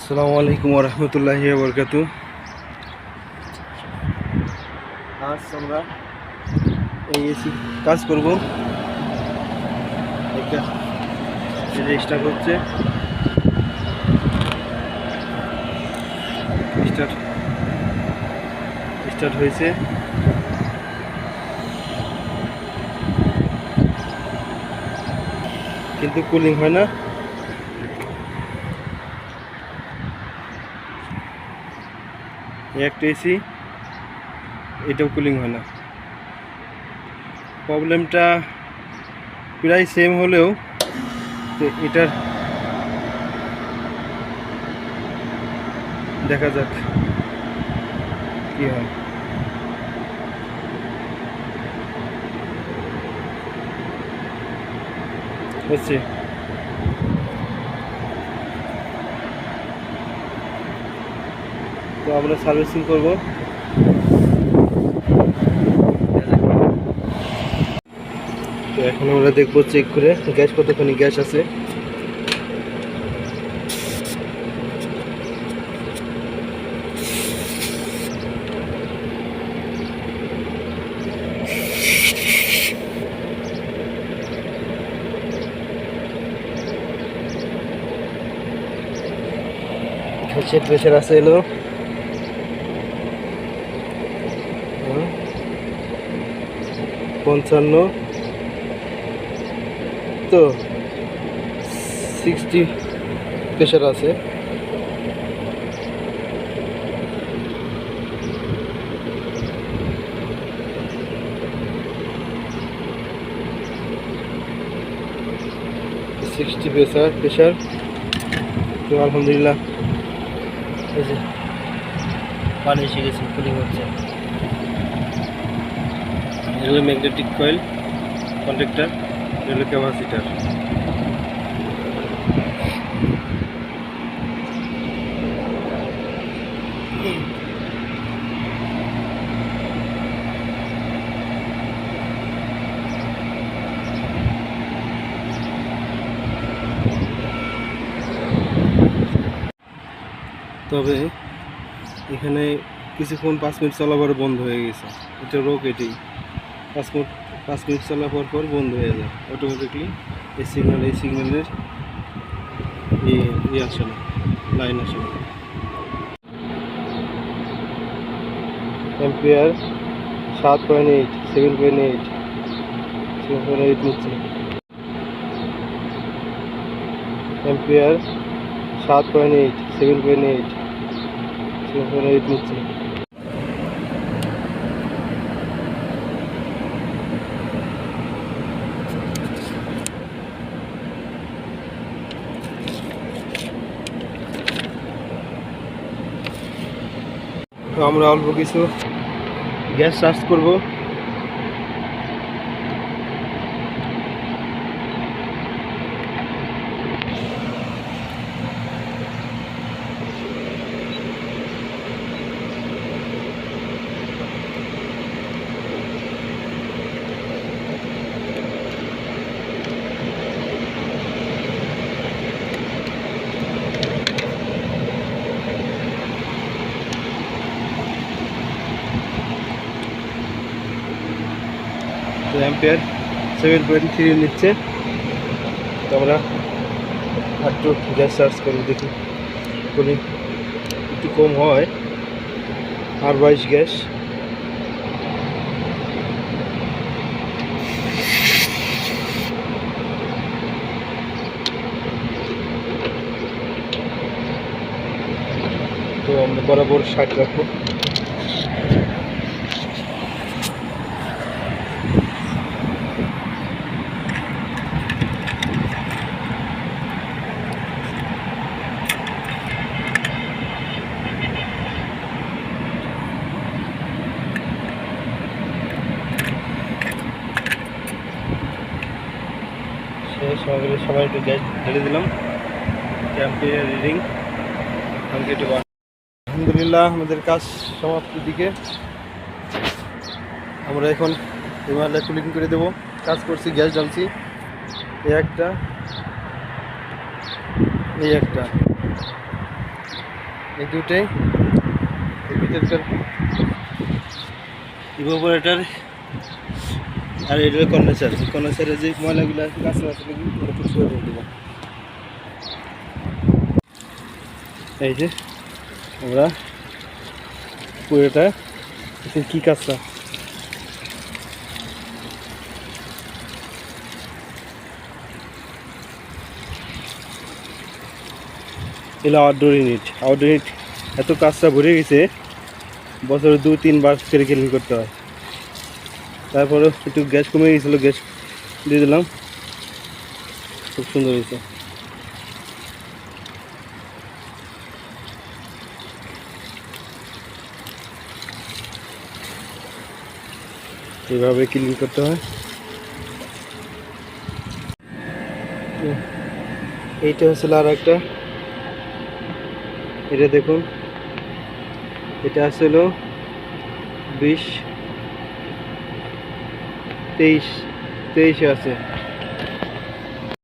আসসালামু আলাইকুম ওয়া রাহমাতুল্লাহি ওয়া বারাকাতুহু। আজ আমরা এই এসি কাজ করব। এটা স্টার্ট হচ্ছে, স্টার্ট স্টার্ট হয়েছে, কিন্তু কুলিং হয় না। একটা এসি, এটাও কুলিং হয় না। প্রবলেমটা প্রায় সেম হলেও এটার দেখা যাক কি হয়। হচ্ছে তো আমরা সার্ভিসিং করব। তো এখন আমরা দেখবো চেক করে গ্যাস কতখানি গ্যাস আছে। গ্যাসের প্রেশার আছে এলো 55, তো 60 প্রেশার আছে। প্রেশার তো আলহামদুলিল্লাহ এই যে পানি এসে গেছে, কুলিং হচ্ছে। এগুলো ম্যাগনেটিক কয়েল কন্ট্যাক্টর, এগুলো ক্যাপাসিটার। তবে এখানে কিছুক্ষণ 5 মিনিট চলাবার বন্ধ হয়ে গেছে। এটা রোগ, এটাই 5 মিনিট চলার পর বন্ধ হয়ে যায় অটোমেটিকলি। এই সিগন্যালের ইয়ে আসে না, লাইন আসে না। এম্পিয়ার 7.8, 7.8 নিচ্ছে। এম্পিয়ার 7.8, 7.8 নিচ্ছে। তো আমরা অল্প কিছু গ্যাস চার্জ করব। তো অ্যাম্পিয়ার 7.3 নিচ্ছে। তো আমরা একটু গ্যাস চার্জ করে দেখি, করি একটু কম হয়। আর 22 গ্যাস। তো আমরা বরাবর 60 রাখবো। সবাই একটু গ্যাস ঢেলে দিলাম। অ্যাম্পিয়ার রিডিং আলহামদুলিল্লাহ আমাদের কাজ সমাপ্তির দিকে। আমরা এখন হিমালয় কুলিং করে দেবো। কাজ করছি, গ্যাস ঢালছি, এই একটা এই দুটাই এই ভিতরকার ইভাপোরেটর আর এটা কন্ডেন্সার। কন্ডেন্সারের যে ময়লাগুলো আছে গাছ আছে ওটা পরিষ্কার করে দেবো। এই যে আমরা পুরোটা কি কাজটা এগুলো আউটডোর ইউনিট। আউটডোর ইউনিট এত কাজটা ভরে গেছে, বছরে 2-3 বার করে ক্লিন করতে হয়। তারপরে একটু গ্যাস কমে গেছিলো, গ্যাস দিয়ে দিলাম, খুব সুন্দর হয়েছে। এইভাবে ক্লিন করতে হয়। এইটা হচ্ছিল আর একটা, এটা দেখুন, এটা আসলে 20-23 আছে।